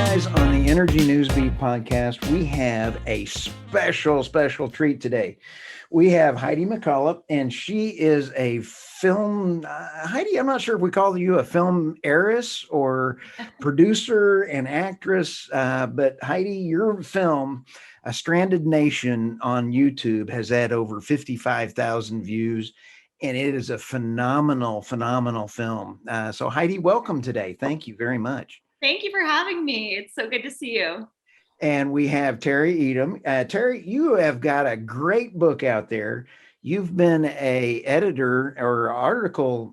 guys, on the Energy Newsbeat podcast, we have a special treat today. We have Heidi McKillop, and she is a film, Heidi, I'm not sure if we call you a film heiress or producer and actress, but Heidi, your film, A Stranded Nation on YouTube, has had over 55,000 views, and it is a phenomenal film. So Heidi, welcome today. Thank you very much. Thank you for having me. It's so good to see you. And we have Terry Etam. Terry, you have got a great book out there. You've been a editor or article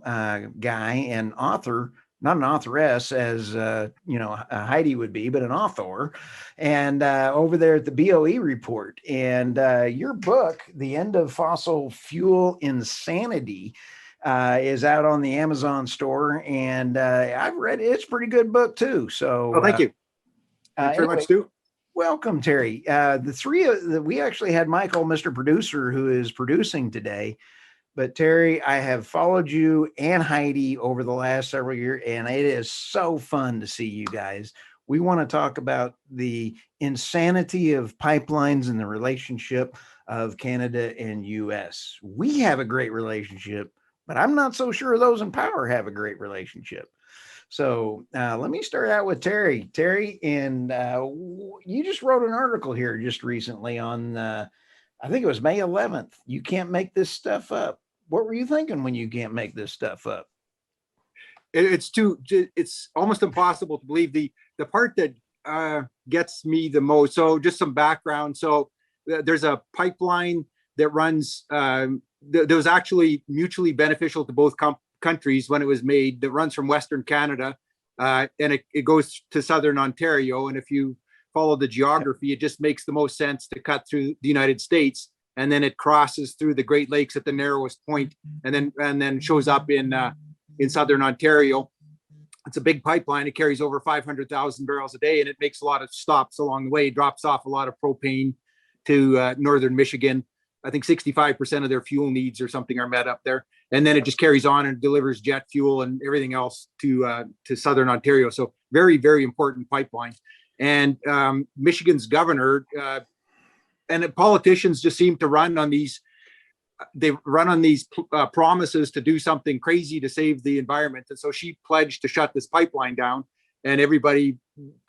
guy and author, not an authoress as Heidi would be, but an author. And over there at the BOE Report. And your book, The End of Fossil Fuel Insanity, is out on the Amazon store, and I've read it. It's a pretty good book too. So, thank you. Thanks very much, too. Welcome, Terry. The three of we actually had Michael, Mr. Producer, who is producing today. But Terry, I have followed you and Heidi over the last several years, and it is so fun to see you guys. We want to talk about the insanity of pipelines and the relationship of Canada and U.S. We have a great relationship, but I'm not so sure those in power have a great relationship. So let me start out with Terry. Terry, and you just wrote an article here just recently on, I think it was May 11th. You can't make this stuff up. What were you thinking when you can't make this stuff up? It's almost impossible to believe. The part that gets me the most. So just some background. So there's a pipeline that runs, that was actually mutually beneficial to both countries when it was made, that runs from Western Canada and it goes to Southern Ontario. And if you follow the geography, it just makes the most sense to cut through the United States, and then it crosses through the Great Lakes at the narrowest point, and then shows up in Southern Ontario. It's a big pipeline. It carries over 500,000 barrels a day, and it makes a lot of stops along the way. It drops off a lot of propane to northern Michigan. I think 65% of their fuel needs or something are met up there. And then it just carries on and delivers jet fuel and everything else to Southern Ontario. So very, very important pipeline. And Michigan's governor and the politicians just seem to run on these promises to do something crazy to save the environment. And so she pledged to shut this pipeline down. And everybody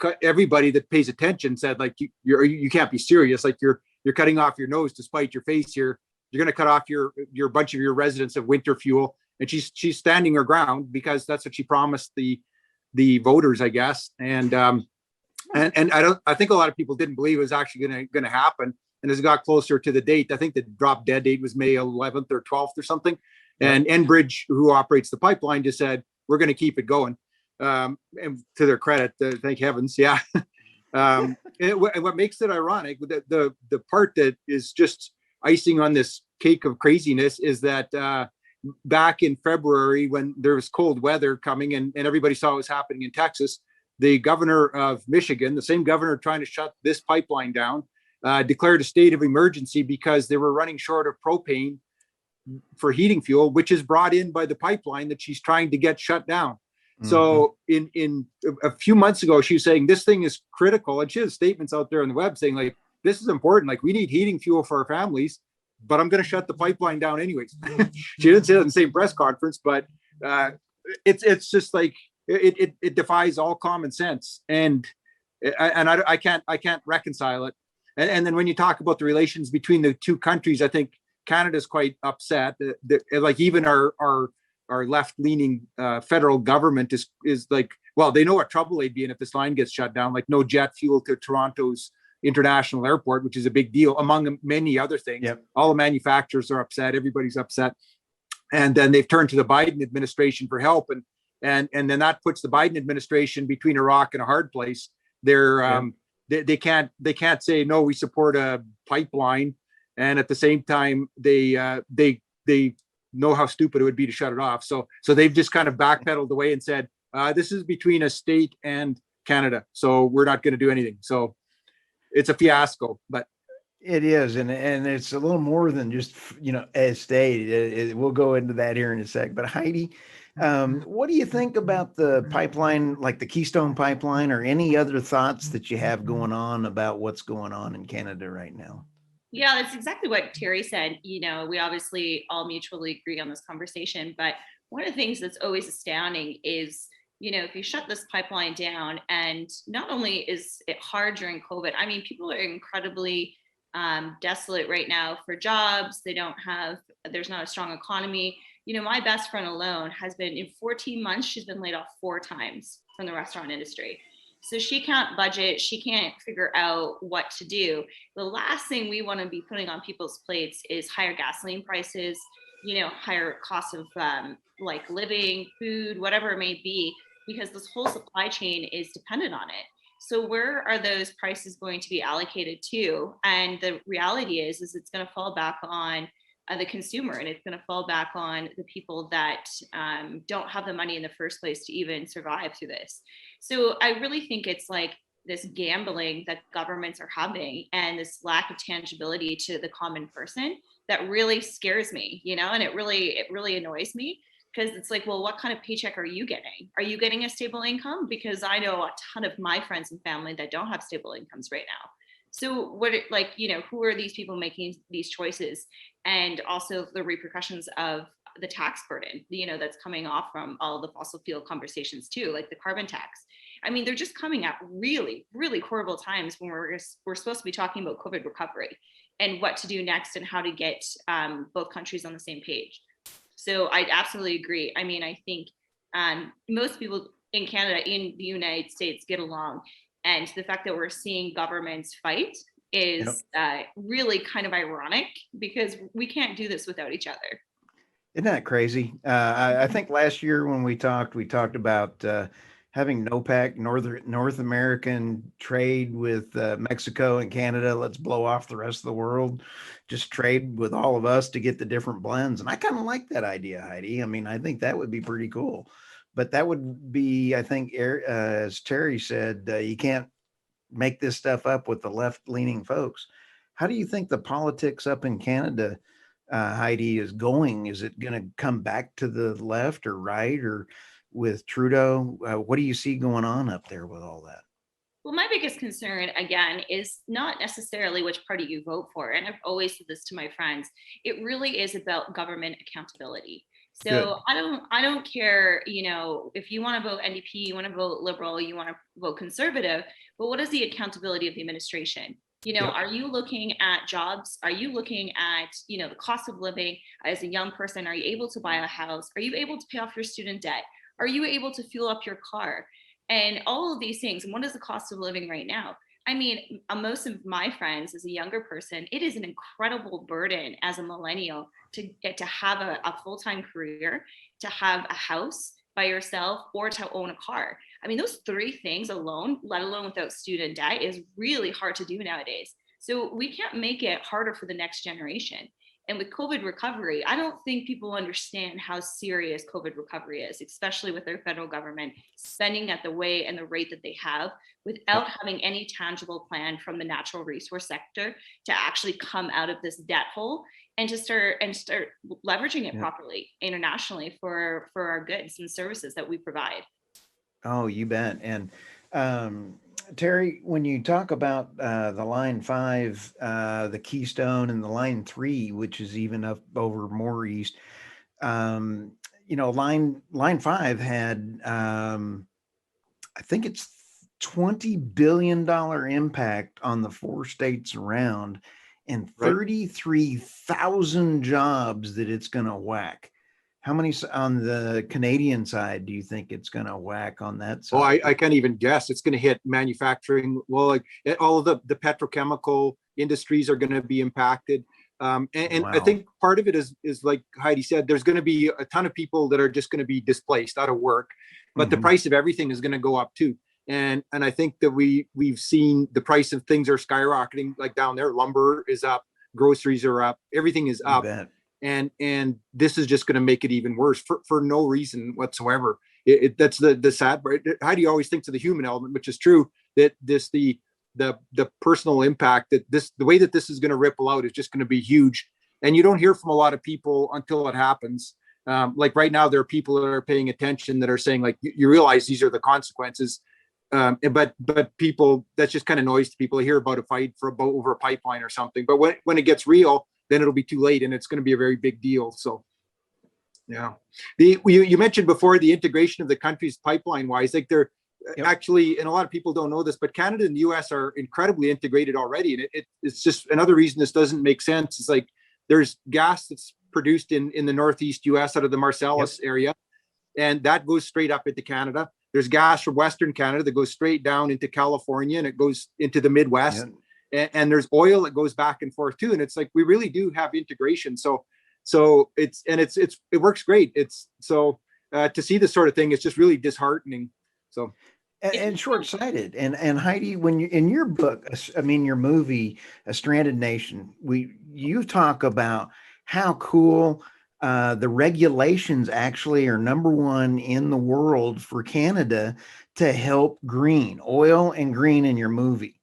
that pays attention said, like, you can't be serious. Like you're cutting off your nose to spite your face here. You're going to cut off your bunch of your residents of winter fuel. And she's standing her ground because that's what she promised the voters, I guess. And I think a lot of people didn't believe it was actually going to happen. And as it got closer to the date, I think the drop dead date was May 11th or 12th or something. And Enbridge, who operates the pipeline, just said, we're going to keep it going. And to their credit, thank heavens. Yeah. What makes it ironic, the part that is just icing on this cake of craziness, is that back in February, when there was cold weather coming and everybody saw what was happening in Texas, the governor of Michigan, the same governor trying to shut this pipeline down, declared a state of emergency because they were running short of propane for heating fuel, which is brought in by the pipeline that she's trying to get shut down. So in a few months ago, she was saying this thing is critical. And she has statements out there on the web saying, like, this is important. Like, we need heating fuel for our families, but I'm going to shut the pipeline down anyways. She didn't say that in the same press conference, but it's just like, it defies all common sense. And I can't reconcile it. And then when you talk about the relations between the two countries, I think Canada's quite upset that like even our left-leaning federal government is like, well, they know what trouble they'd be in if this line gets shut down, like no jet fuel to Toronto's international airport, which is a big deal, among many other things. Yep. All the manufacturers are upset. Everybody's upset. And then they've turned to the Biden administration for help. And then that puts the Biden administration between a rock and a hard place. They can't say, no, we support a pipeline. And at the same time, they know how stupid it would be to shut it off. So they've just kind of backpedaled away and said, this is between a state and Canada, so we're not going to do anything. So it's a fiasco, but it is. And it's a little more than just, a state. We'll go into that here in a sec. But Heidi, What do you think about the pipeline, like the Keystone Pipeline, or any other thoughts that you have going on about what's going on in Canada right now? Yeah, that's exactly what Terry said. We obviously all mutually agree on this conversation, but one of the things that's always astounding is, if you shut this pipeline down, and not only is it hard during COVID, I mean, people are incredibly desolate right now for jobs. There's not a strong economy. My best friend alone has been, in 14 months, she's been laid off 4 times from the restaurant industry. So she can't budget. She can't figure out what to do. The last thing we want to be putting on people's plates is higher gasoline prices, higher costs of like living, food, whatever it may be, because this whole supply chain is dependent on it. So where are those prices going to be allocated to? And the reality is it's going to fall back on the consumer, and it's going to fall back on the people that don't have the money in the first place to even survive through this. So I really think it's like this gambling that governments are having, and this lack of tangibility to the common person, that really scares me, and it really annoys me, because it's like, well, what kind of paycheck are you getting? Are you getting a stable income? Because I know a ton of my friends and family that don't have stable incomes right now. So who are these people making these choices? And also the repercussions of the tax burden, that's coming off from all the fossil fuel conversations too, like the carbon tax. I mean, they're just coming at really, really horrible times when we're supposed to be talking about COVID recovery and what to do next, and how to get both countries on the same page. So I absolutely agree. I mean, I think most people in Canada, in the United States, get along. And the fact that we're seeing governments fight is really kind of ironic, because we can't do this without each other. Isn't that crazy? I think last year when we talked about having NOPAC, North American trade with Mexico and Canada. Let's blow off the rest of the world. Just trade with all of us to get the different blends. And I kind of like that idea, Heidi. I mean, I think that would be pretty cool. But that would be, I think, as Terry said, you can't make this stuff up with the left-leaning folks. How do you think the politics up in Canada, Heidi, is going? Is it going to come back to the left or right, or with Trudeau? What do you see going on up there with all that? Well, my biggest concern, again, is not necessarily which party you vote for. And I've always said this to my friends. It really is about government accountability. So good. I don't care, if you want to vote NDP, you want to vote Liberal, you want to vote Conservative, but what is the accountability of the administration? Are you looking at jobs? Are you looking at, the cost of living as a young person? Are you able to buy a house? Are you able to pay off your student debt? Are you able to fuel up your car? And all of these things. And what is the cost of living right now? I mean, most of my friends, as a younger person, it is an incredible burden as a millennial to get to have a full-time career, to have a house by yourself, or to own a car. I mean, those three things alone, let alone without student debt, is really hard to do nowadays. So we can't make it harder for the next generation. And with COVID recovery, I don't think people understand how serious COVID recovery is, especially with their federal government spending at the way and the rate that they have, without having any tangible plan from the natural resource sector to actually come out of this debt hole and to start leveraging it properly internationally for our goods and services that we provide. Oh, you bet. And Terry, when you talk about the Line 5, the Keystone, and the Line 3, which is even up over more east, Line 5 had, I think it's $20 billion impact on the 4 states around, and 33,000 jobs that it's going to whack. How many on the Canadian side do you think it's going to whack on that side? Oh, I can't even guess. It's going to hit manufacturing. Well, like all of the petrochemical industries are going to be impacted. And wow. I think part of it is like Heidi said, there's going to be a ton of people that are just going to be displaced out of work, but the price of everything is going to go up too. And I think that we've seen the price of things are skyrocketing, like down there. Lumber is up, groceries are up, everything is up. And this is just going to make it even worse for no reason whatsoever. That's the sad part. How do you always think to the human element, which is true, that the personal impact, that the way that this is going to ripple out is just going to be huge. And you don't hear from a lot of people until it happens. Like right now, there are people that are paying attention that are saying like, you realize these are the consequences. But people, that's just kind of noise to people. Hear about a fight over a pipeline or something. But when it gets real, then it'll be too late, and it's going to be a very big deal. So, yeah. You mentioned before the integration of the countries pipeline wise, like they're actually, and a lot of people don't know this, but Canada and the US are incredibly integrated already. And it's just another reason this doesn't make sense. It's like there's gas that's produced in the Northeast US out of the Marcellus area, and that goes straight up into Canada. There's gas from Western Canada that goes straight down into California, and it goes into the Midwest. And there's oil that goes back and forth too. And it's like, we really do have integration. So it works great. It's so to see this sort of thing, it's just really disheartening. So. And short-sighted. And Heidi, when you in your book, I mean your movie, A Stranded Nation, you talk about how cool the regulations actually are number one in the world for Canada to help green oil and green in your movie.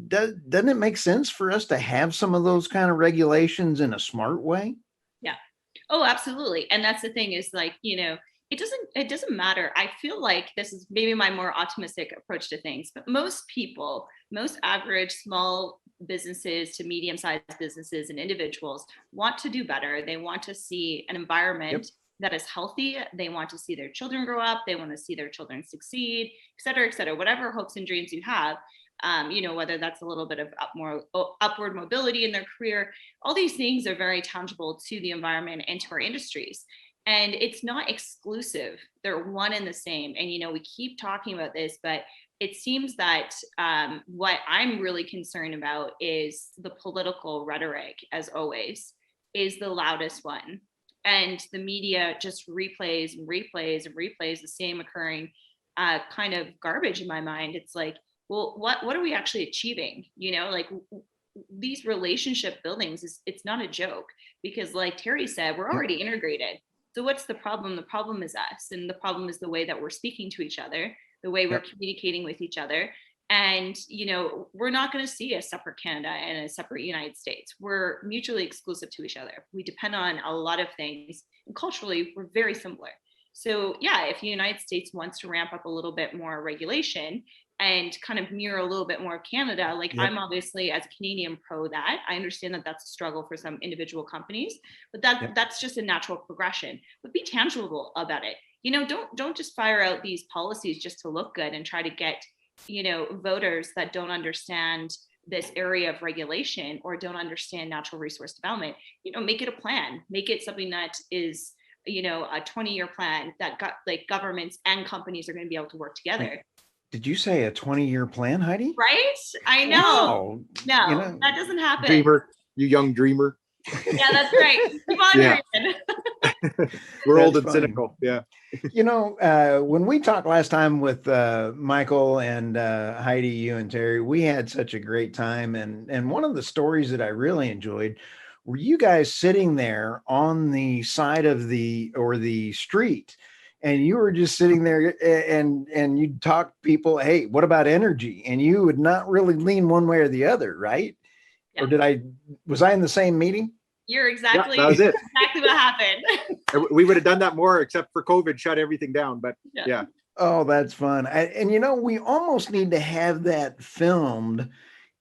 Doesn't it make sense for us to have some of those kind of regulations in a smart way? Yeah. Oh, absolutely. And that's the thing is like, it doesn't matter. I feel like this is maybe my more optimistic approach to things, but most people, most average small businesses to medium-sized businesses and individuals want to do better. They want to see an environment that is healthy. They want to see their children grow up. They want to see their children succeed, et cetera, whatever hopes and dreams you have. Whether that's a little bit of upward mobility in their career, all these things are very tangible to the environment and to our industries. And it's not exclusive. They're one and the same. And, we keep talking about this, but it seems that what I'm really concerned about is the political rhetoric, as always, is the loudest one. And the media just replays and replays and replays the same occurring kind of garbage in my mind. It's like, well, what are we actually achieving? These relationship buildings, it's not a joke, because like Terry said, we're already integrated. So what's the problem? The problem is us. And the problem is the way that we're speaking to each other, the way we're communicating with each other. And, we're not going to see a separate Canada and a separate United States. We're mutually exclusive to each other. We depend on a lot of things. And culturally, we're very similar. So yeah, if the United States wants to ramp up a little bit more regulation and kind of mirror a little bit more of Canada, I'm obviously as a Canadian pro that. I understand that that's a struggle for some individual companies, but that's just a natural progression. But be tangible about it. Don't just fire out these policies just to look good and try to get, voters that don't understand this area of regulation or don't understand natural resource development. Make it a plan. Make it something that is, a 20-year plan that governments and companies are going to be able to work together. Did you say a 20-year plan, Heidi? Right? I know. Wow. No, that doesn't happen. Dreamer, you young dreamer. Yeah, that's right. Keep on dreaming. We're That's old and funny. cynical. Yeah. When we talked last time with Michael and Heidi, you and Terry, we had such a great time. And one of the stories that I really enjoyed were you guys sitting there on the side of the street, and you were just sitting there and you'd talk to people, hey, what about energy? And you would not really lean one way or the other, right? Yeah. Or was I in the same meeting? You're exactly, that was it. Exactly what happened. We would have done that more, except for COVID shut everything down, but yeah. Oh, that's fun. We almost need to have that filmed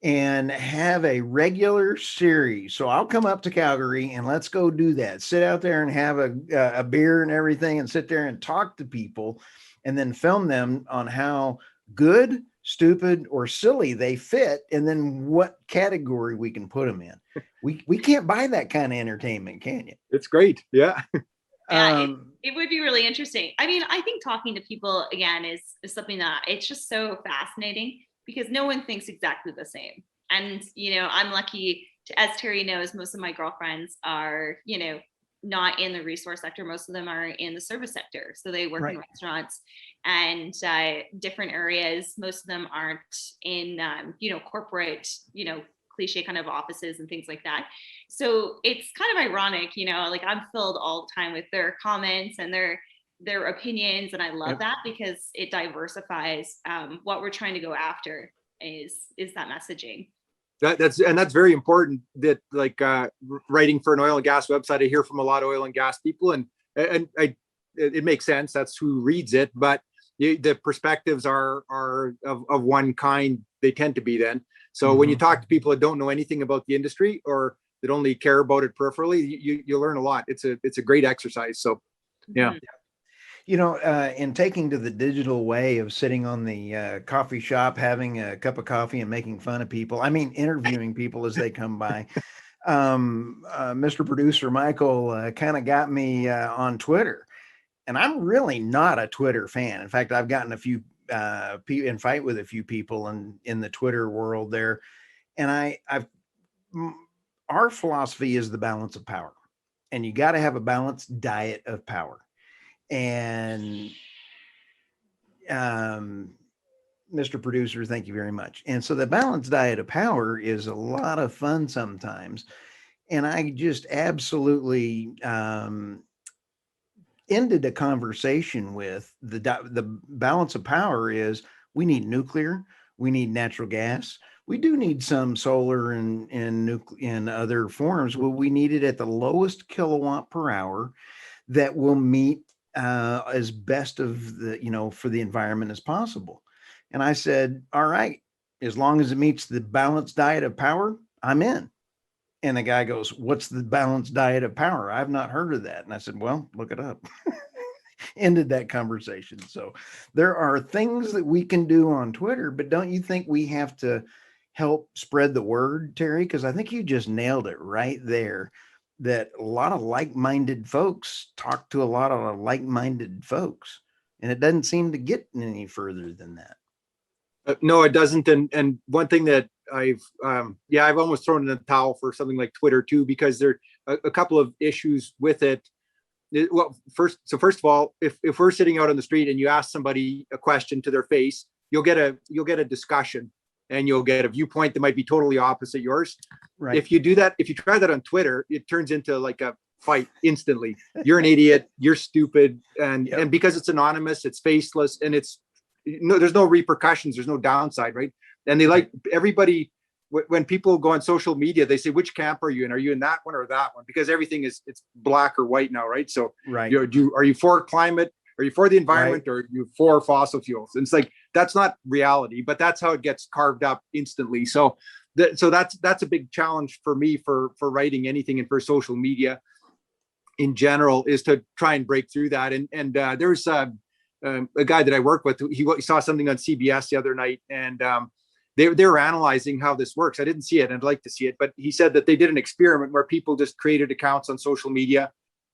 and have a regular series. So I'll come up to Calgary and let's go do that. Sit out there and have a beer and everything and sit there and talk to people and then film them on how good, stupid, or silly they fit, and then what category we can put them in. We can't buy that kind of entertainment, can you? It's great. Yeah. Yeah, it would be really interesting. I mean, I think talking to people again is something that it's just so fascinating because no one thinks exactly the same. And, I'm lucky to, as Terry knows, most of my girlfriends are, not in the resource sector. Most of them are in the service sector. So they work in restaurants and different areas. Most of them aren't in, corporate, cliche kind of offices and things like that. So it's kind of ironic, I'm filled all the time with their comments and their opinions. And I love that because it diversifies what we're trying to go after is that messaging. That's very important, that like writing for an oil and gas website, I hear from a lot of oil and gas people, and it makes sense. That's who reads it, but the perspectives are of one kind. They tend to be then. So when you talk to people that don't know anything about the industry, or that only care about it peripherally, you learn a lot. It's a great exercise. So yeah. You know, in taking to the digital way of sitting on the coffee shop, having a cup of coffee and making fun of people, I mean, interviewing people as they come by, Mr. Producer Michael kind of got me on Twitter. And I'm really not a Twitter fan. In fact, I've gotten a few in fight with a few people in the Twitter world there. And our philosophy is the balance of power. And you got to have a balanced diet of power. And Mr. Producer, thank you very much. And so the balanced diet of power is a lot of fun sometimes. And I just absolutely ended a conversation with the balance of power is we need nuclear, we need natural gas. We do need some solar and other forms, but we need it at the lowest kilowatt per hour that will meet as best of the, for the environment as possible. And I said, all right, as long as it meets the balanced diet of power, I'm in. And the guy goes, what's the balanced diet of power? I've not heard of that. And I said, well, look it up. Ended that conversation. So there are things that we can do on Twitter, but don't you think we have to help spread the word, Terry? Because I think you just nailed it right there, that a lot of like-minded folks talk to a lot of like-minded folks, and it doesn't seem to get any further than that. No, it doesn't. And one thing that I've almost thrown in the towel for something like Twitter too, because there are a couple of issues with it. Well, first of all, if we're sitting out on the street and you ask somebody a question to their face, you'll get a discussion, and you'll get a viewpoint that might be totally opposite yours. Right. If you try that on Twitter, it turns into like a fight instantly. You're an idiot, you're stupid, and because it's anonymous, it's faceless, and there's no repercussions, there's no downside, right? And they like everybody, when people go on social media, they say, which camp are you in? Are you in that one or that one? Because everything it's black or white now, right? So right. Are you for climate? Are you for the environment? Right. Or are you for fossil fuels? And it's like, that's not reality, but that's how it gets carved up instantly. So that's a big challenge for me for writing anything and for social media in general, is to try and break through that. And there's a guy that I work with, he saw something on CBS the other night, and they were analyzing how this works. I didn't see it, and I'd like to see it, but he said that they did an experiment where people just created accounts on social media,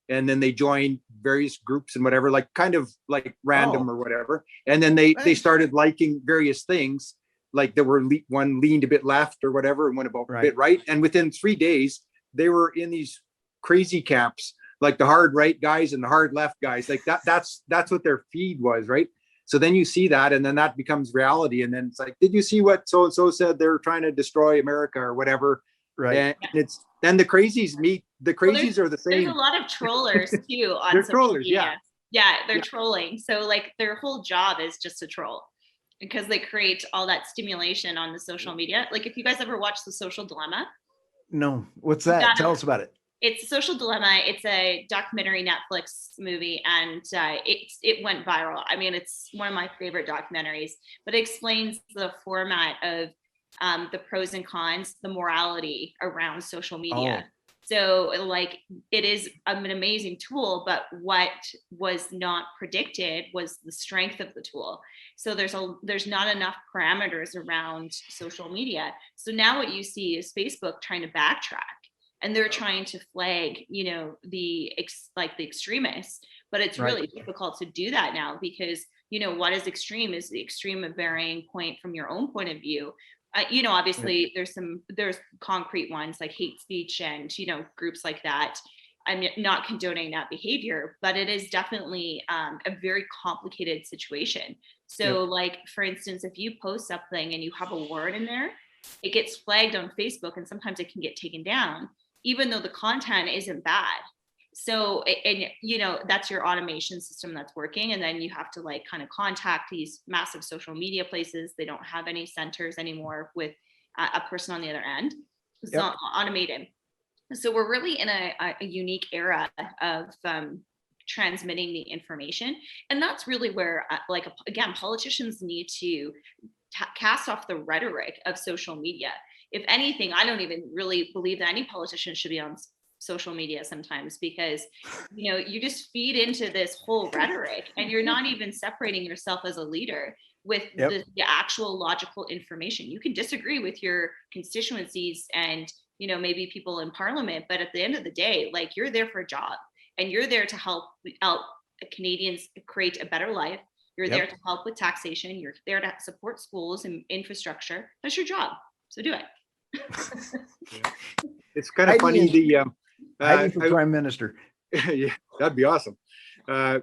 and then they joined various groups and whatever, like kind of like random or whatever. And then they started liking various things, like there were one leaned a bit left or whatever, and went about a bit right. And within 3 days, they were in these crazy camps, like the hard right guys and the hard left guys, like that's what their feed was, right? So then you see that, and then that becomes reality. And then it's like, did you see what so-and-so said? They're trying to destroy America or whatever. Right. And it's then the crazies meet. The crazies are the same. There's a lot of trollers too on social trollers, media. They're trolling. So like their whole job is just to troll, because they create all that stimulation on the social media. Like if you guys ever watch The Social Dilemma. No, what's that? Tell us about it. It's a Social Dilemma. It's a documentary Netflix movie, and it went viral. I mean, it's one of my favorite documentaries, but it explains the format of the pros and cons, the morality around social media. So like it is an amazing tool, but what was not predicted was the strength of the tool. So there's not enough parameters around social media. So now what you see is Facebook trying to backtrack. And they're trying to flag, the extremists, but it's really difficult to do that now, because, what is extreme is the extreme of varying point from your own point of view. Obviously there's concrete ones like hate speech and, groups like that. I'm not condoning that behavior, but it is definitely a very complicated situation. So like, for instance, if you post something and you have a word in there, it gets flagged on Facebook, and sometimes it can get taken down, even though the content isn't bad. So, and that's your automation system that's working. And then you have to like kind of contact these massive social media places. They don't have any centers anymore with a person on the other end. It's Yep. not automated. So we're really in a unique era of transmitting the information. And that's really where, like, again, politicians need to cast off the rhetoric of social media. If anything, I don't even really believe that any politician should be on social media sometimes, because you just feed into this whole rhetoric and you're not even separating yourself as a leader with the actual logical information. You can disagree with your constituencies and maybe people in parliament, but at the end of the day, like, you're there for a job and you're there to help out Canadians create a better life. You're there to help with taxation. You're there to support schools and infrastructure. That's your job. So do it. It's kind of funny. Heidi for Prime Minister. Yeah, that'd be awesome. I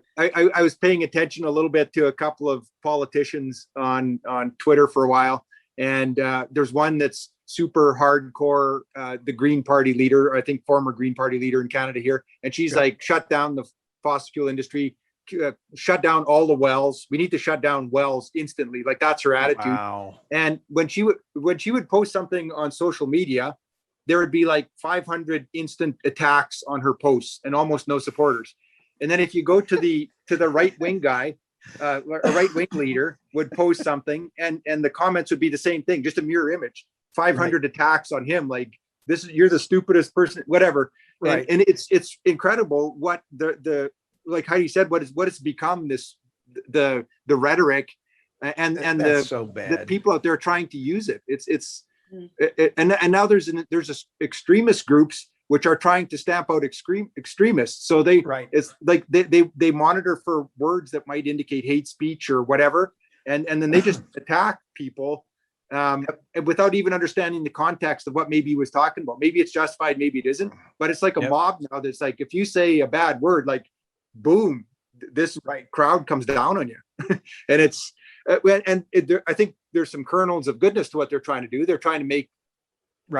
was paying attention a little bit to a couple of politicians on Twitter for a while, and there's one that's super hardcore, the Green Party leader, I think former Green Party leader in Canada here, and she's like, shut down the fossil fuel industry, shut down all the wells. We need to shut down wells instantly. Like, that's her attitude. Wow. And when she would post something on social media, there would be like 500 instant attacks on her posts and almost no supporters. And then if you go to the right wing guy, a right wing leader would post something, and the comments would be the same thing, just a mirror image. 500 attacks on him, like, you're the stupidest person, whatever. Right. And it's incredible what the like Heidi said, what it's become, the rhetoric and that's so bad. The people out there trying to use it. And now there's extremist groups which are trying to stamp out extremists. So it's like they monitor for words that might indicate hate speech or whatever, and then they just attack people without even understanding the context of what maybe he was talking about. Maybe it's justified, maybe it isn't. But it's like a mob now that's like, if you say a bad word, like, boom, this crowd comes down on you. And it's I think there's some kernels of goodness to what they're trying to do. They're trying to make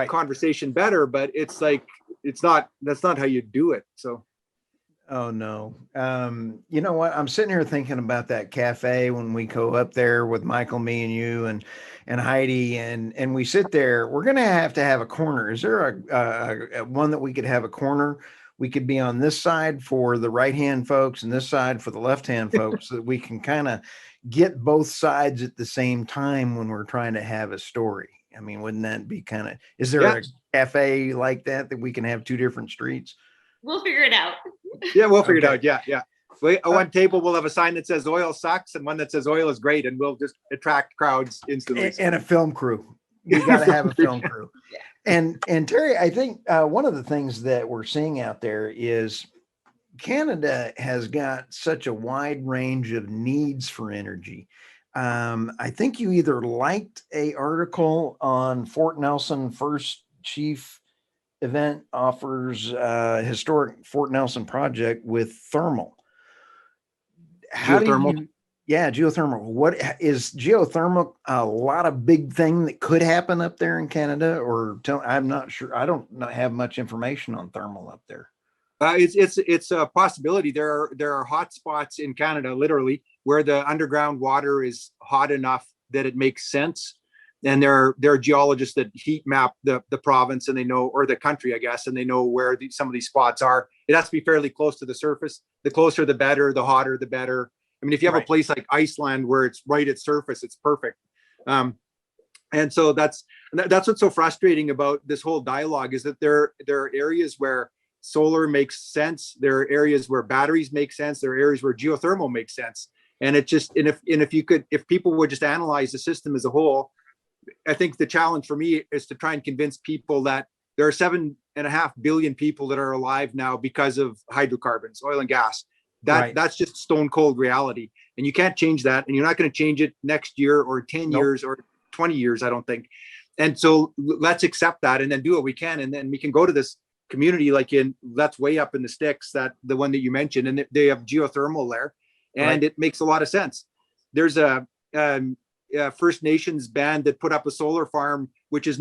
conversation better, but it's like, that's not how you do it. So oh no. You know what, I'm sitting here thinking about that cafe when we go up there with Michael, me and you and Heidi, and we sit there. We're gonna have to have a corner. Is there a one that we could have a corner? We could be on this side for the right hand folks and this side for the left hand folks, so that we can kind of get both sides at the same time when we're trying to have a story. I mean, wouldn't that be kind of, is there a cafe like that we can have two different streets? We'll figure it out. Yeah, we'll figure it out. Yeah. One table will have a sign that says oil sucks and one that says oil is great, and we'll just attract crowds instantly. And a film crew. You got to have a film crew. And Terry, I think one of the things that we're seeing out there is Canada has got such a wide range of needs for energy. I think you either liked a article on Fort Nelson First Chief event offers historic Fort Nelson project with thermal. Geothermal. Geothermal. What is geothermal? A lot of big thing that could happen up there in Canada, or I'm not sure. I don't have much information on thermal up there. It's a possibility. There are hot spots in Canada, literally, where the underground water is hot enough that it makes sense. And there are geologists that heat map the province, and they know, or the country, I guess, and they know where some of these spots are. It has to be fairly close to the surface. The closer, the better. The hotter, the better. I mean, if you have a place like Iceland where it's right at surface, it's perfect. And so that's what's so frustrating about this whole dialogue, is that there are areas where solar makes sense. There are areas where batteries make sense. There are areas where geothermal makes sense. And if people would just analyze the system as a whole, I think the challenge for me is to try and convince people that there are 7.5 billion people that are alive now because of hydrocarbons, oil and gas. That's just stone cold reality. And you can't change that. And you're not going to change it next year or 10 years or 20 years, I don't think. And so let's accept that and then do what we can. And then we can go to this community that's way up in the sticks, that the one that you mentioned, and they have geothermal there. And it makes a lot of sense. There's a First Nations band that put up a solar farm, which is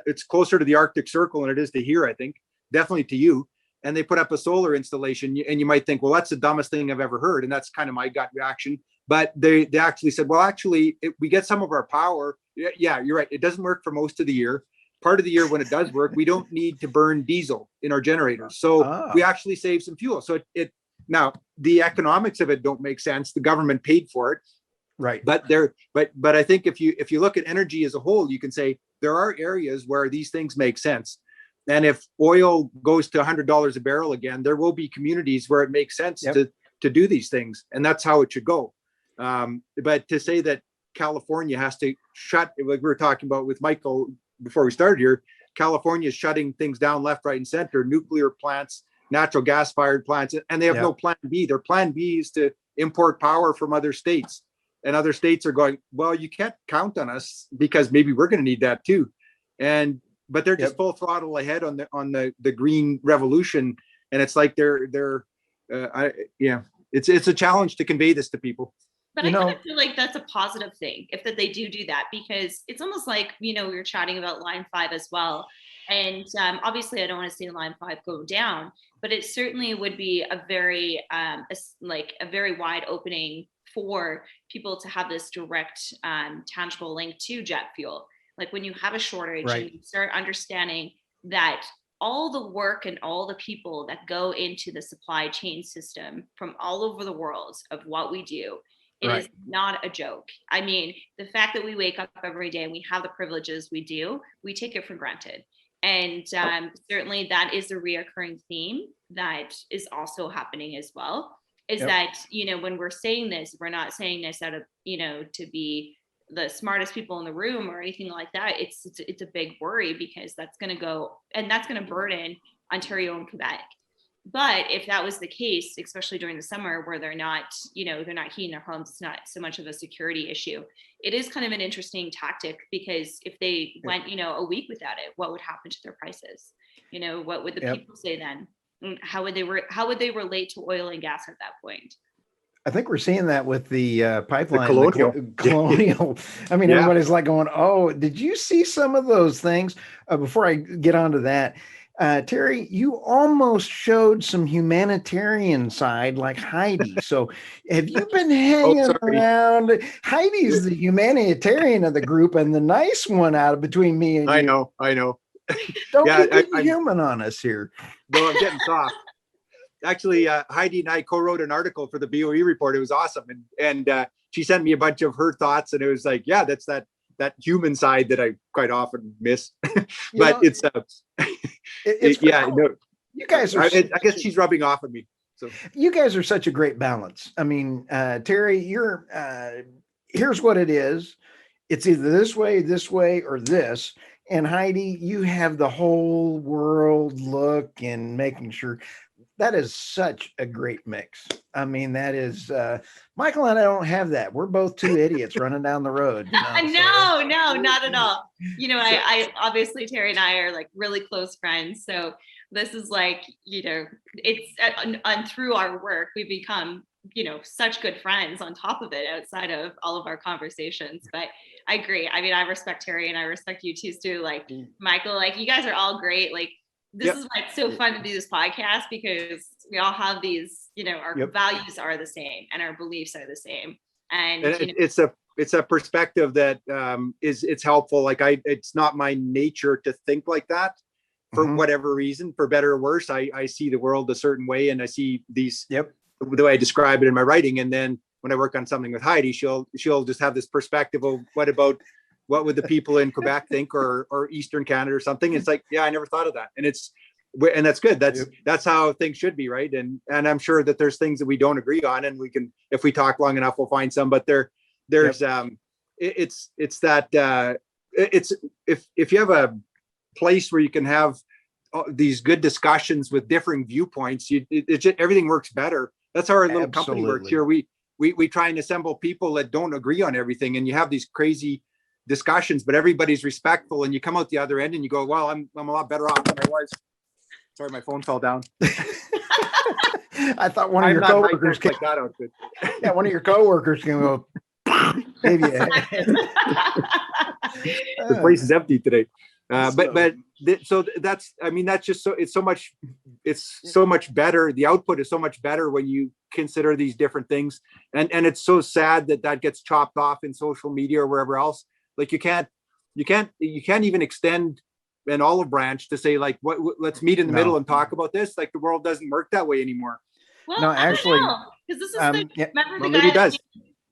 it's closer to the Arctic Circle than it is to here, I think, definitely to you. and they put up a solar installation, and you might think, well, that's the dumbest thing I've ever heard. And that's kind of my gut reaction. But they actually said, well, actually, we get some of our power. Yeah, you're right. It doesn't work for most of the year. Part of the year when it does work, we don't need to burn diesel in our generators. So we actually save some fuel. So now the economics of it don't make sense. The government paid for it. Right. But I think if you look at energy as a whole, you can say there are areas where these things make sense. And if oil goes to $100 a barrel again, there will be communities where it makes sense to do these things. And that's how it should go. But to say that California has to shut, like we were talking about with Michael before we started here, California is shutting things down left, right, and center, nuclear plants, natural gas fired plants, and they have no plan B. Their plan B is to import power from other states. And other states are going, well, you can't count on us because maybe we're going to need that too. But they're just full throttle ahead on the green revolution. And it's like it's a challenge to convey this to people. But I kind of feel like that's a positive thing if that they do that, because it's almost like, we were chatting about Line 5 as well. And obviously I don't want to see Line 5 go down, but it certainly would be a very wide opening for people to have this direct tangible link to jet fuel. Like when you have a shortage and you start understanding that all the work and all the people that go into the supply chain system from all over the world of what we do, it is not a joke. I mean, the fact that we wake up every day and we have the privileges we do, we take it for granted. And certainly that is a reoccurring theme that is also happening as well, is that, when we're saying this, we're not saying this out of, to be the smartest people in the room or anything like that. It's a big worry, because that's going to go, and that's going to burden Ontario and Quebec. But if that was the case, especially during the summer where they're not heating their homes, it's not so much of a security issue. It is kind of an interesting tactic, because if they went, a week without it, what would happen to their prices? What would the people say then? How would they relate to oil and gas at that point? I think we're seeing that with the pipeline, the Colonial. I mean, everybody's like going, "Oh, did you see some of those things?" Before I get onto that, Terry, you almost showed some humanitarian side like Heidi. So have you been hanging around? Heidi's the humanitarian of the group and the nice one out of between me and you. I know. Don't get getting human on us here. No, I'm getting soft. Actually, Heidi and I co-wrote an article for the BOE report. It was awesome. And she sent me a bunch of her thoughts, and it was like, yeah, that's that human side that I quite often miss. But you guys are, I guess she's rubbing off on me. So you guys are such a great balance. I mean, Terry, you're here's what it is. It's either this way, or this. And Heidi, you have the whole world look and making sure. That is such a great mix. I mean, that is Michael and I don't have that. We're both two idiots running down the road. No, not at all. I obviously, Terry and I are like really close friends. So this is like, it's and through our work, we become, such good friends on top of it, outside of all of our conversations. But I agree. I mean, I respect Terry and I respect you too. Like Michael, like you guys are all great. Like, this is why it's so fun to do this podcast, because we all have these, our values are the same and our beliefs are the same. And it's a perspective that it's helpful. Like it's not my nature to think like that for whatever reason, for better or worse. I see the world a certain way, and I see these the way I describe it in my writing. And then when I work on something with Heidi, she'll just have this perspective of what would the people in Quebec think, or Eastern Canada or something? It's like, yeah, I never thought of that. And that's good. That's how things should be. Right. And I'm sure that there's things that we don't agree on, and we can, if we talk long enough, we'll find some, but there's if you have a place where you can have these good discussions with differing viewpoints, everything works better. That's how our little company works here. We try and assemble people that don't agree on everything, and you have these crazy discussions, but everybody's respectful, and you come out the other end and you go, well, I'm a lot better off than I was. Sorry, my phone fell down. I thought one of your coworkers came like that outfit. Yeah, one of your coworkers can go. Maybe the place is empty today. So that's, I mean, that's just so, it's so much better. The output is so much better when you consider these different things. And it's so sad that gets chopped off in social media or wherever else. Like you can't even extend an olive branch to say like, let's meet in the middle and talk about this. Like the world doesn't work that way anymore. Well, No, actually, because this is remember the maybe it does.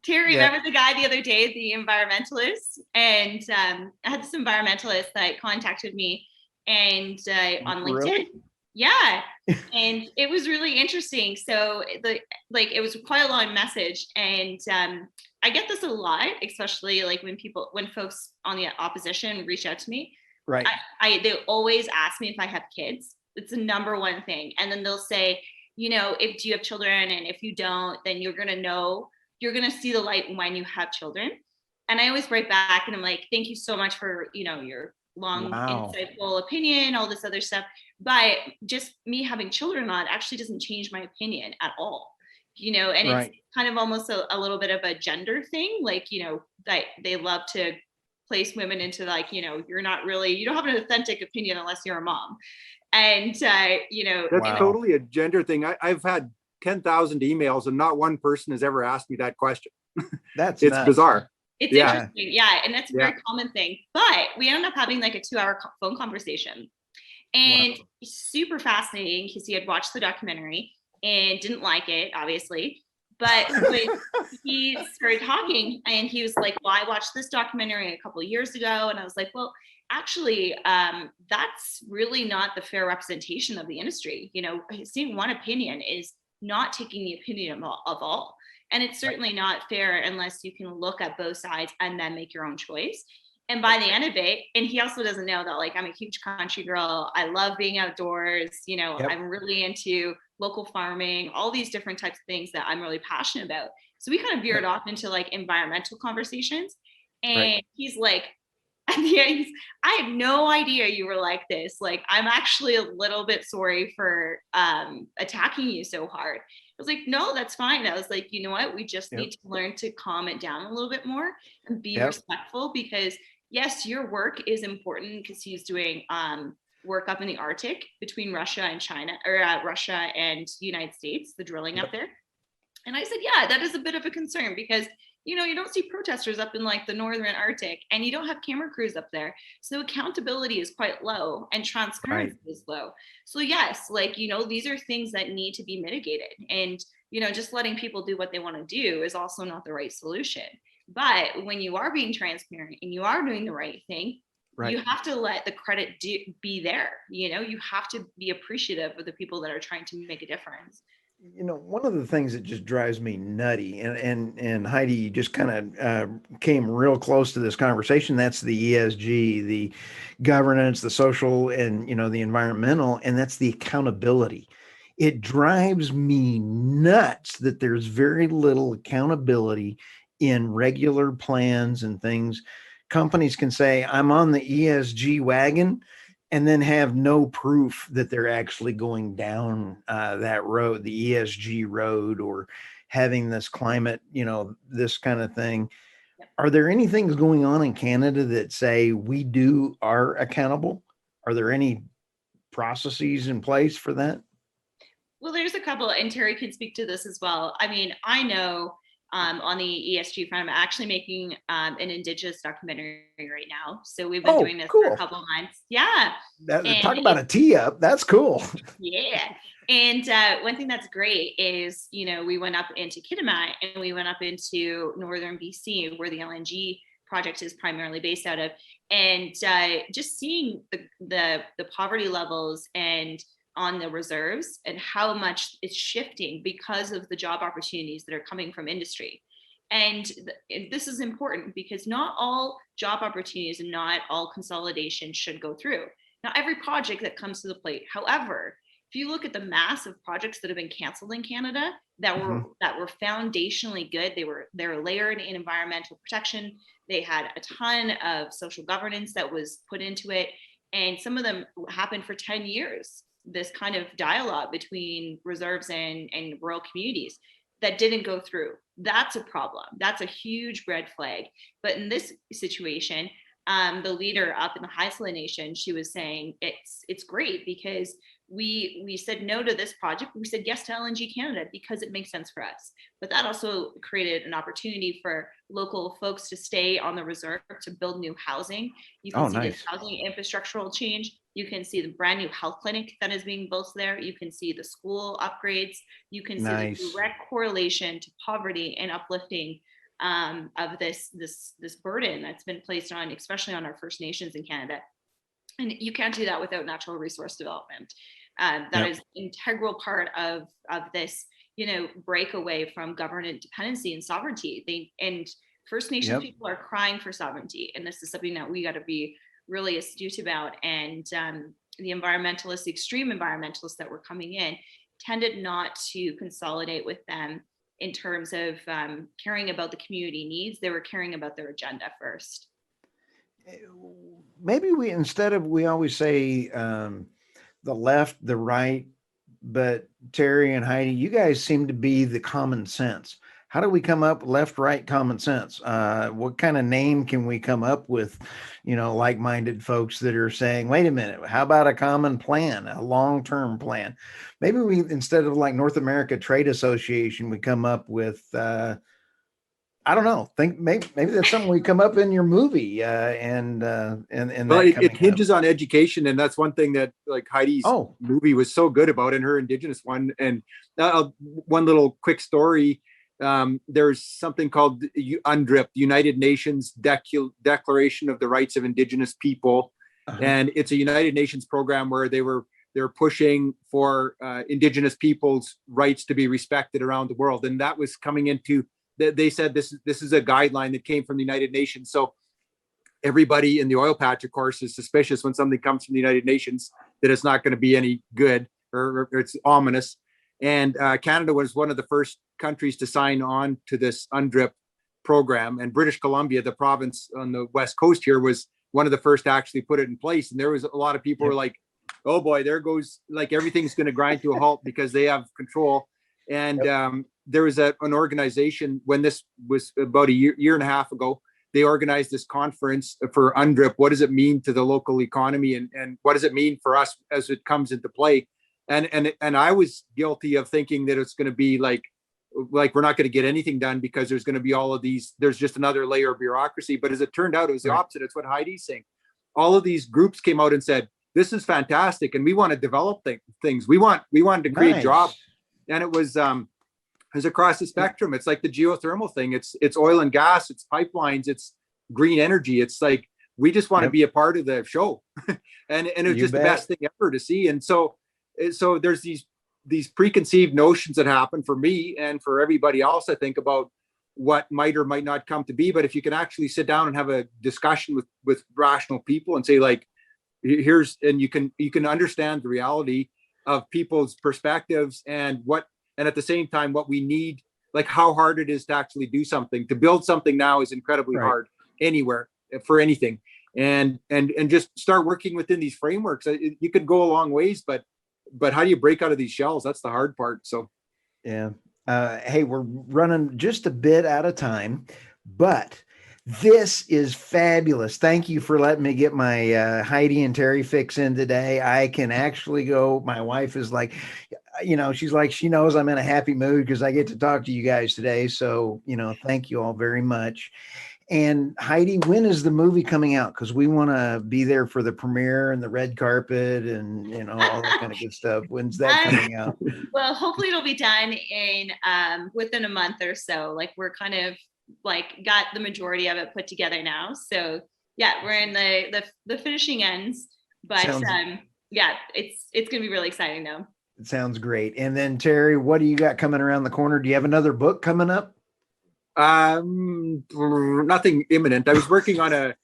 Terry, remember the guy the other day, the environmentalist? And I had this environmentalist that contacted me and on LinkedIn. Really? Yeah. And it was really interesting. So it was quite a long message. And I get this a lot, especially like when folks on the opposition reach out to me. Right. They always ask me if I have kids. It's the number one thing. And then they'll say, do you have children? And if you don't, then you're going to see the light when you have children. And I always write back and I'm like, thank you so much for, your long, insightful opinion, all this other stuff. But just me having children on actually doesn't change my opinion at all, and it's kind of almost a little bit of a gender thing. Like, that they love to place women into like, you don't have an authentic opinion unless you're a mom. And, that's totally a gender thing. I've had 10,000 emails and not one person has ever asked me that question. It's bizarre. It's interesting. Yeah. And that's a very common thing, but we ended up having like a 2-hour phone conversation and super fascinating because he had watched the documentary and didn't like it, obviously. But when he started talking and he was like, well, I watched this documentary a couple of years ago. And I was like, well, actually, that's really not the fair representation of the industry. Seeing one opinion is not taking the opinion of all. And it's certainly not fair unless you can look at both sides and then make your own choice. And by the end of it, and he also doesn't know that like I'm a huge country girl. I love being outdoors. I'm really into local farming, all these different types of things that I'm really passionate about. So we kind of veered off into like environmental conversations. And he's like, I had no idea you were like this. Like, I'm actually a little bit sorry for attacking you so hard. I was like, no, that's fine. I was like, you know what? We just need to learn to calm it down a little bit more and be respectful because yes, your work is important because he's doing work up in the Arctic between Russia and China or Russia and United States, the drilling up there. And I said, yeah, that is a bit of a concern because you don't see protesters up in like the northern Arctic and you don't have camera crews up there. So accountability is quite low and transparency is low. So yes, like, these are things that need to be mitigated and, just letting people do what they want to do is also not the right solution. But when you are being transparent and you are doing the right thing, you have to let the credit be there. You have to be appreciative of the people that are trying to make a difference. One of the things that just drives me nutty, and Heidi, you just kind of came real close to this conversation. That's the ESG, the governance, the social, and the environmental, and that's the accountability. It drives me nuts that there's very little accountability in regular plans and things. Companies can say, I'm on the ESG wagon, and then have no proof that they're actually going down that road, the ESG road, or having this climate, this kind of thing. Are there any things going on in Canada that say we are accountable? Are there any processes in place for that? Well, there's a couple, and Terry can speak to this as well. I mean, I know on the ESG front, I'm actually making an Indigenous documentary right now. So we've been doing this for a couple of months. Yeah. Talk about a tee up. That's cool. Yeah. And one thing that's great is, we went up into Kitimat and we went up into northern BC where the LNG project is primarily based out of. And just seeing the poverty levels and on the reserves and how much it's shifting because of the job opportunities that are coming from industry. And this is important because not all job opportunities and not all consolidation should go through. Not every project that comes to the plate. However, if you look at the massive projects that have been canceled in Canada that were foundationally good, they were layered in environmental protection. They had a ton of social governance that was put into it. And some of them happened for 10 years. This kind of dialogue between reserves and rural communities that didn't go through. That's a problem. That's a huge red flag. But in this situation, the leader up in the Haisla Nation, she was saying it's great because we said no to this project. We said yes to LNG Canada because it makes sense for us. But that also created an opportunity for local folks to stay on the reserve to build new housing. You can see nice. the housing infrastructural change. You can see the brand new health clinic that is being built there. You can see the school upgrades. You can see the direct correlation to poverty and uplifting of this burden that's been placed on, especially on our First Nations in Canada. And you can't do that without natural resource development. That is an integral part of this, breakaway from government dependency and sovereignty. And First Nations people are crying for sovereignty, and this is something that we got to be really astute about. And the environmentalists, the extreme environmentalists that were coming in, tended not to consolidate with them in terms of caring about the community needs. They were caring about their agenda first. Maybe we always say the left, the right, but Terry and Heidi, you guys seem to be the common sense. How do we come up left, right, common sense? What kind of name can we come up with, like-minded folks that are saying, wait a minute, how about a common plan, a long-term plan? Maybe we, instead of like North America Trade Association, we come up with, I don't know. Think maybe that's something we come up in your movie, and well, it hinges on education, and that's one thing that like Heidi's movie was so good about, and her Indigenous one. And one little quick story: there's something called UNDRIP, United Nations Declaration of the Rights of Indigenous People, and it's a United Nations program where they're pushing for Indigenous people's rights to be respected around the world, and that was coming into. They said this is a guideline that came from the United Nations. So everybody in the oil patch, of course, is suspicious when something comes from the United Nations that it's not going to be any good, or it's ominous. And Canada was one of the first countries to sign on to this UNDRIP program. And British Columbia, the province on the west coast here, was one of the first to actually put it in place. And there was a lot of people who were like, oh boy, there goes, like everything's going to grind to a halt because they have control. And there was an organization, when this was about a year and a half ago, they organized this conference for UNDRIP. What does it mean to the local economy, and what does it mean for us as it comes into play? And I was guilty of thinking that it's going to be like we're not going to get anything done because there's going to be all of these, there's just another layer of bureaucracy. But as it turned out, it was the opposite. It's what Heidi's saying. All of these groups came out and said, this is fantastic, and we want to develop things. We wanted to create jobs. And it was across the spectrum. It's like the geothermal thing. It's oil and gas, it's pipelines, it's green energy. It's like, we just want to be a part of the show. and it was just the best thing ever to see. And so there's these preconceived notions that happen for me and for everybody else, I think, about what might or might not come to be. But if you can actually sit down and have a discussion with rational people and say, like, and you can understand the reality of people's perspectives and at the same time, what we need, like how hard it is to actually do something. To build something now is incredibly hard anywhere for anything. And just start working within these frameworks. You could go a long ways, but how do you break out of these shells? That's the hard part. So, yeah. Hey, we're running just a bit out of time, but this is fabulous. Thank you for letting me get my Heidi and Terry fix in today. I can actually go. My wife is like, she's like, she knows I'm in a happy mood because I get to talk to you guys today. So, thank you all very much. And Heidi, when is the movie coming out? Because we want to be there for the premiere and the red carpet and, all that kind of good stuff. When's that coming out? Well, hopefully it'll be done in within a month or so. Like, we're kind of got the majority of it put together now. So yeah, we're in the finishing ends, but it's gonna be really exciting though. It sounds great. And then Terry, what do you got coming around the corner? Do you have another book coming up? Nothing imminent. I was working on a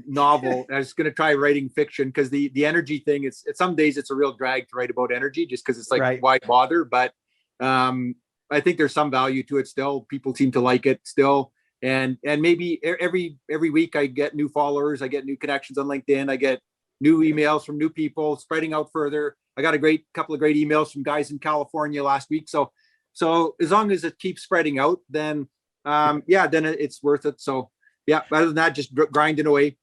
novel. I was going to try writing fiction because the energy thing is, some days it's a real drag to write about energy just because it's like, why bother? But I think there's some value to it still. People seem to like it still. And maybe every week I get new followers, I get new connections on LinkedIn, I get new emails from new people, spreading out further. I got a couple of great emails from guys in California last week. So as long as it keeps spreading out, then then it's worth it. So yeah, other than that, just grinding away.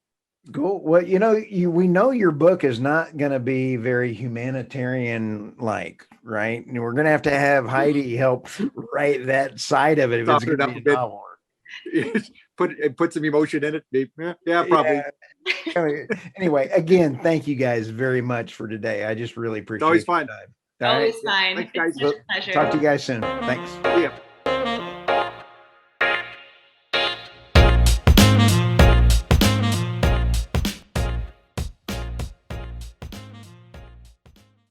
Cool. Well, we know your book is not going to be very humanitarian like, right? And we're going to have Heidi help write that side of it if it's Soften going it to up be a a bit. novel. Put some emotion in it. Maybe. Yeah, probably. Yeah. Anyway, again, thank you guys very much for today. I just really appreciate always your fun. time. All right. Always fine. Thanks, It's guys. such a pleasure. Talk to you guys soon. Thanks. See ya.